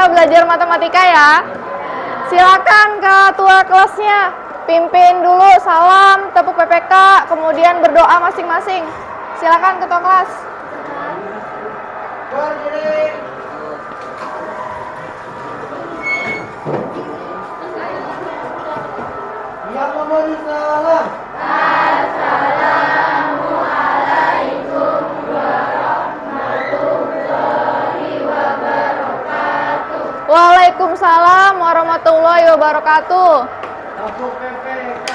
kita belajar matematika ya. Silakan ketua kelasnya pimpin dulu salam, tepuk PPK, kemudian berdoa masing-masing. Silakan ketua kelas. Yang memberi salam. Assalamualaikum warahmatullahi wabarakatuh. Waalaikumsalam warahmatullahi wabarakatuh. Tepuk PPK.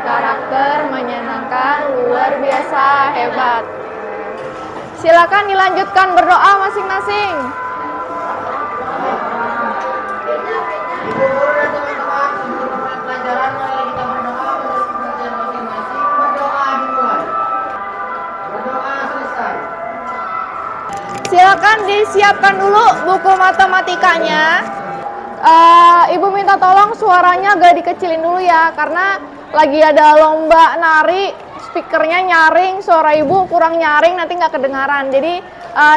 Karakter menyenangkan, luar biasa, hebat. Silakan dilanjutkan berdoa masing-masing. Ibu guru dan teman-teman, sebelum mulai pelajaran, mari kita berdoa untuk pelajaran masing-masing. Berdoa dimulai. Berdoa selesai. Silakan disiapkan dulu buku matematikanya. Ibu minta tolong suaranya agak dikecilin dulu ya, karena lagi ada lomba nari, speakernya nyaring, suara ibu kurang nyaring, nanti nggak kedengaran. Jadi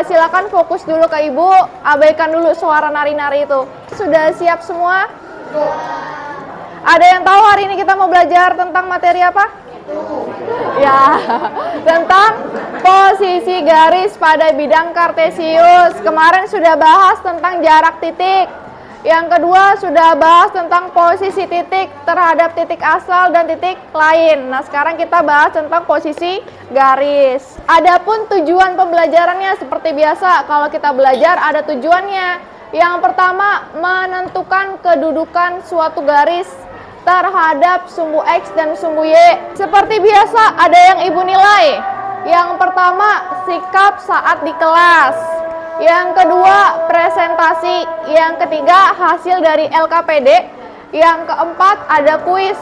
silakan fokus dulu ke ibu, abaikan dulu suara nari-nari itu. Sudah siap semua? Ada yang tahu hari ini kita mau belajar tentang materi apa? Ya, tentang posisi garis pada bidang kartesius. Kemarin sudah bahas tentang jarak titik. Yang kedua sudah bahas tentang posisi titik terhadap titik asal dan titik lain. Nah, sekarang kita bahas tentang posisi garis. Adapun tujuan pembelajarannya seperti biasa, kalau kita belajar ada tujuannya. Yang pertama, menentukan kedudukan suatu garis terhadap sumbu X dan sumbu Y. Seperti biasa, ada yang ibu nilai. Yang pertama, sikap saat di kelas. Yang kedua, presentasi. Yang ketiga, hasil dari LKPD. Yang keempat, ada kuis.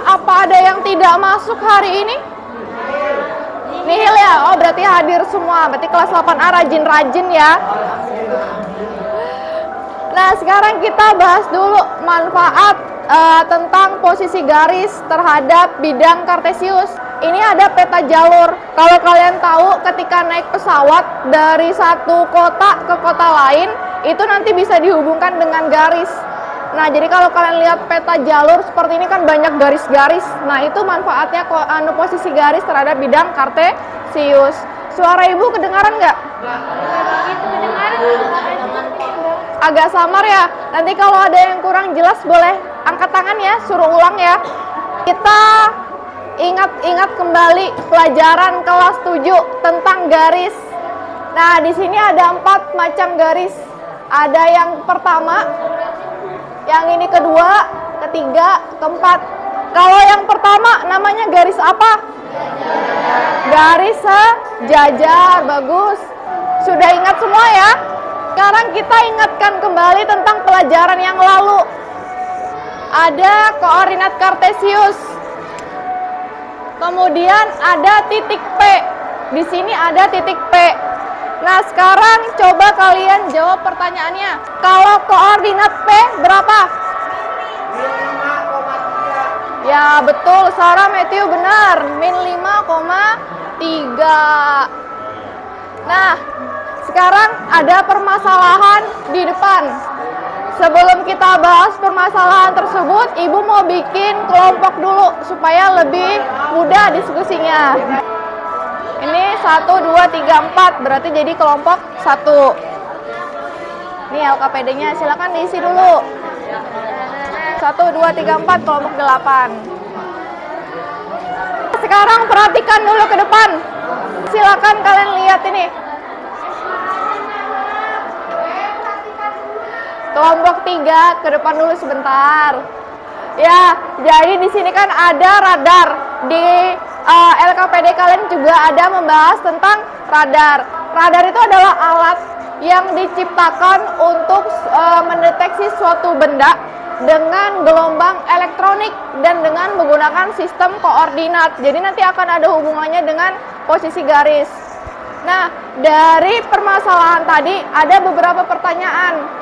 Apa ada yang tidak masuk hari ini? Nihil ya? Oh, berarti hadir semua. Berarti kelas 8A rajin-rajin ya. Nah, sekarang kita bahas dulu manfaat tentang posisi garis terhadap bidang kartesius. Ini ada peta jalur. Kalau kalian tahu ketika naik pesawat dari satu kota ke kota lain, itu nanti bisa dihubungkan dengan garis. Nah, jadi kalau kalian lihat peta jalur seperti ini kan banyak garis-garis. Nah, itu manfaatnya posisi garis terhadap bidang kartesius. Suara ibu kedengaran nggak? Agak samar ya. Nanti kalau ada yang kurang jelas boleh angkat tangan ya, suruh ulang ya. Kita ingat kembali pelajaran kelas 7 tentang garis. Nah, di sini ada 4 macam garis. Ada yang pertama, yang ini kedua, ketiga, keempat. Kalau yang pertama namanya garis apa? Garis sejajar, bagus. Sudah ingat semua ya? Sekarang kita ingatkan kembali tentang pelajaran yang lalu. Ada koordinat kartesius. Kemudian ada titik P. Di sini ada titik P. Nah, sekarang coba kalian jawab pertanyaannya. Kalau koordinat P berapa? -5,3. Ya, betul. Sarah Matthew benar. -5,3. Nah, sekarang ada permasalahan di depan. Sebelum kita bahas permasalahan tersebut, ibu mau bikin kelompok dulu supaya lebih mudah diskusinya. Ini 1, 2, 3, 4, berarti jadi kelompok 1. Ini LKPD-nya, silakan diisi dulu. 1, 2, 3, 4, kelompok 8. Sekarang perhatikan dulu ke depan. Silakan kalian lihat ini. Kelompok 3 ke depan dulu sebentar. Ya, jadi di sini kan ada radar. Di LKPD kalian juga ada membahas tentang radar. Radar itu adalah alat yang diciptakan untuk mendeteksi suatu benda dengan gelombang elektronik dan dengan menggunakan sistem koordinat. Jadi nanti akan ada hubungannya dengan posisi garis. Nah, dari permasalahan tadi ada beberapa pertanyaan.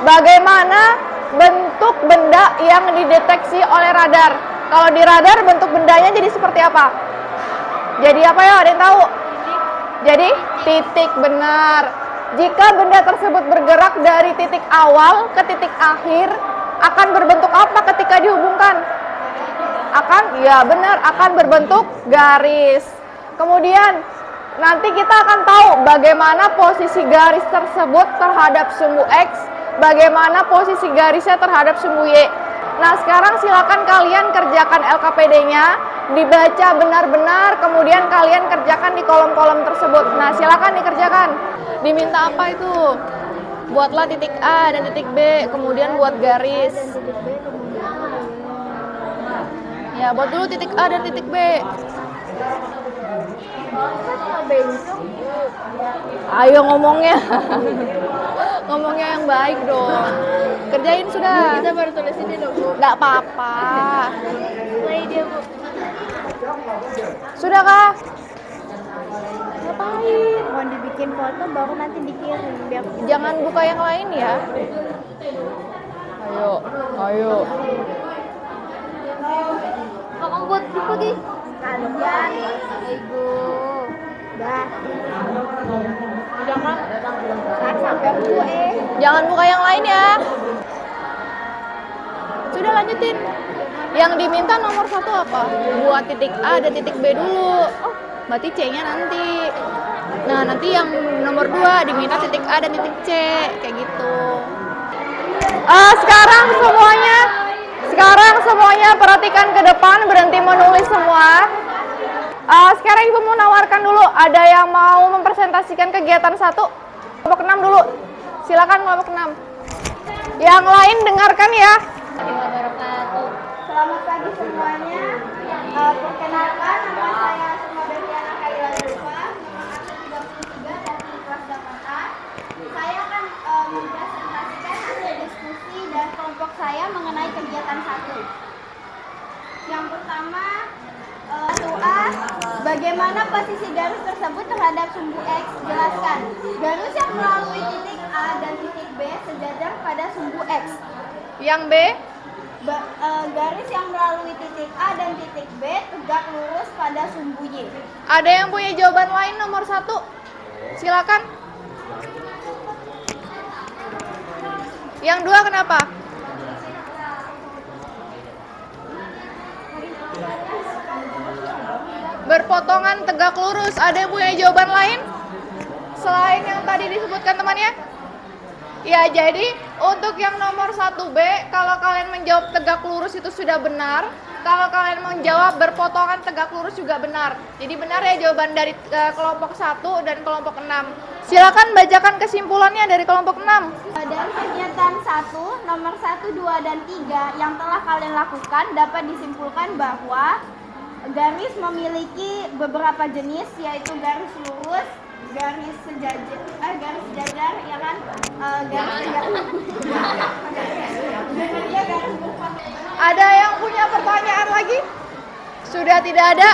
Bagaimana bentuk benda yang dideteksi oleh radar? Kalau di radar bentuk bendanya jadi seperti apa? Jadi apa ya? Ada yang tahu? Jadi titik, benar. Jika benda tersebut bergerak dari titik awal ke titik akhir, akan berbentuk apa ketika dihubungkan? Ya benar, akan berbentuk garis. Kemudian nanti kita akan tahu bagaimana posisi garis tersebut terhadap sumbu X, bagaimana posisi garisnya terhadap sumbu Y. Nah, sekarang silakan kalian kerjakan LKPD-nya, dibaca benar-benar, kemudian kalian kerjakan di kolom-kolom tersebut. Nah, silakan dikerjakan. Diminta apa itu? Buatlah titik A dan titik B, kemudian buat garis. Ya, buat dulu titik A dan titik B. Ayo ngomongnya. Ngomongnya yang baik dong. Kerjain sudah. Kita baru tulis ini loh, Bu. Nggak apa-apa. Play dia, Bu. Sudah kah? Ngapain? Mau dibikin foto baru nanti dikirim biar Jangan buka yang lain ya. Ayo. Kok buat buku di kalian. Ibu. Dah. Udah kan? Kan sampai gue. Jangan buka yang lain ya. Sudah lanjutin. Yang diminta nomor 1 apa? Buat titik A dan titik B dulu. Oh, berarti C-nya nanti. Nah, nanti yang nomor 2 diminta titik A dan titik C, kayak gitu. Sekarang semuanya perhatikan ke depan, berhenti menulis semua. Sekarang Ibu mau nawarkan dulu, ada yang mau mempresentasikan kegiatan 1? Kelompok 6 dulu. Silakan kelompok 6. Yang lain dengarkan ya. Selamat pagi semuanya. Perkenalkan, nama saya Asma Dariana Kaila Lupa, nomor akte 33 dari kelas 8A. Saya akan mempresentasikan hasil diskusi dan kelompok saya mengenai kegiatan 1. Yang pertama, 1A, bagaimana posisi garis tersebut terhadap sumbu X? Jelaskan. Garis yang melalui titik A dan titik B sejajar pada sumbu X. Yang B? Garis yang melalui titik A dan titik B tegak lurus pada sumbu Y. Ada yang punya jawaban lain nomor 1? Silakan. Yang 2 kenapa? Berpotongan tegak lurus. Ada yang punya jawaban lain? Selain yang tadi disebutkan temannya? Ya, jadi untuk yang nomor 1B, kalau kalian menjawab tegak lurus itu sudah benar. Kalau kalian menjawab berpotongan tegak lurus juga benar. Jadi benar ya jawaban dari kelompok 1 dan kelompok 6. Silakan bacakan kesimpulannya dari kelompok 6. Dalam kegiatan 1, nomor 1, 2, dan 3 yang telah kalian lakukan dapat disimpulkan bahwa garis memiliki beberapa jenis, yaitu garis lurus, garis sejajar, ya kan? Garis Ada yang punya pertanyaan lagi? Sudah tidak ada?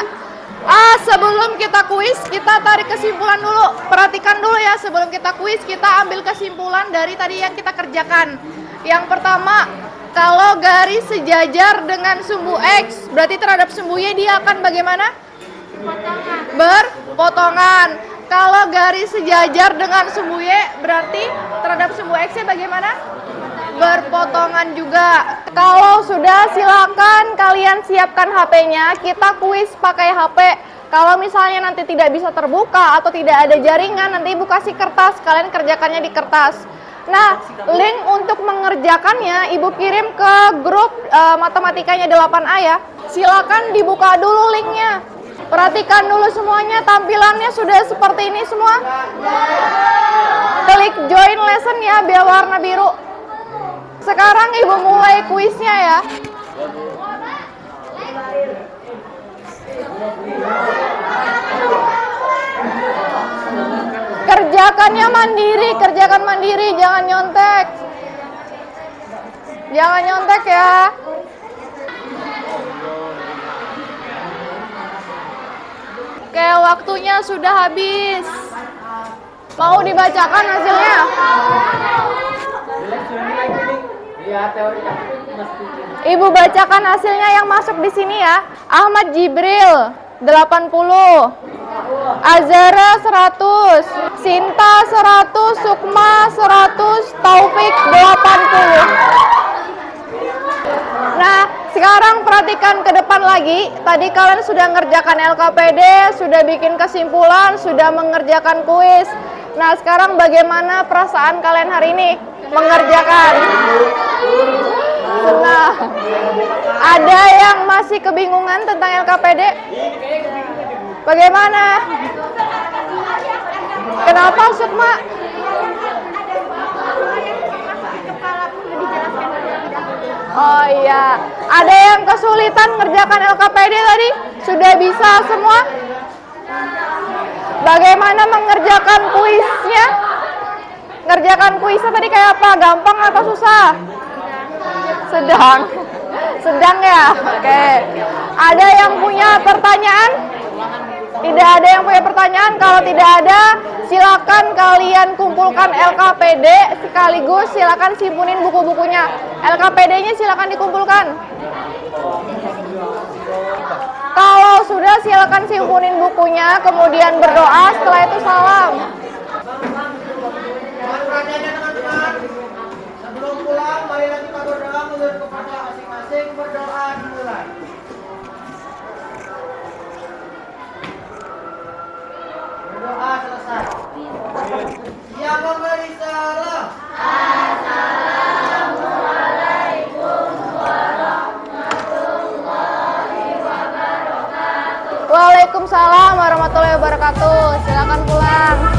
Sebelum kita kuis, kita tarik kesimpulan dulu. Perhatikan dulu ya, sebelum kita kuis, kita ambil kesimpulan dari tadi yang kita kerjakan. Yang pertama, kalau garis sejajar dengan sumbu X, berarti terhadap sumbu Y dia akan bagaimana? Berpotongan. Kalau garis sejajar dengan sumbu Y, berarti terhadap sumbu X-nya bagaimana? Berpotongan juga. Kalau sudah, silakan kalian siapkan HP-nya. Kita kuis pakai HP. Kalau misalnya nanti tidak bisa terbuka atau tidak ada jaringan, nanti Ibu kasih kertas. Kalian kerjakannya di kertas. Nah, link untuk mengerjakannya Ibu kirim ke grup matematikanya 8A ya. Silakan dibuka dulu linknya. Perhatikan dulu semuanya, tampilannya sudah seperti ini semua. Klik join lesson ya, biar warna biru. Sekarang Ibu mulai kuisnya ya. Kerjakannya mandiri, jangan nyontek. Jangan nyontek ya. Oke, waktunya sudah habis. Mau dibacakan hasilnya? Ya teori mesti. Ibu bacakan hasilnya yang masuk di sini ya. Ahmad Jibril 80, Azara 100, Sinta 100, Sukma 100, Taufik 80. Nah, sekarang perhatikan ke depan lagi. Tadi kalian sudah mengerjakan LKPD, sudah bikin kesimpulan, sudah mengerjakan kuis. Nah, sekarang bagaimana perasaan kalian hari ini mengerjakan? Senang. Ada yang masih kebingungan tentang LKPD? Bagaimana? Kenapa, Sukma? Oh iya, ada yang kesulitan ngerjakan LKPD tadi? Sudah bisa semua? Bagaimana mengerjakan kuisnya? Ngerjakan kuisnya tadi kayak apa? Gampang atau susah? Sedang. Sedang ya? Oke. Ada yang punya pertanyaan? Tidak ada yang punya pertanyaan? Kalau tidak ada, silakan kalian kumpulkan LKPD sekaligus silakan simpunin buku-bukunya. LKPD-nya silakan dikumpulkan. Kalau sudah silakan simpunin bukunya, kemudian berdoa, setelah itu salam. Mohon perhatiannya teman-teman. Sebelum pulang, marilah kita berdoa menurut kepada masing-masing. Berdoa dimulai. Berdoa selesai. Yang memberi salam. Waalaikumsalam warahmatullahi wabarakatuh. Silakan pulang.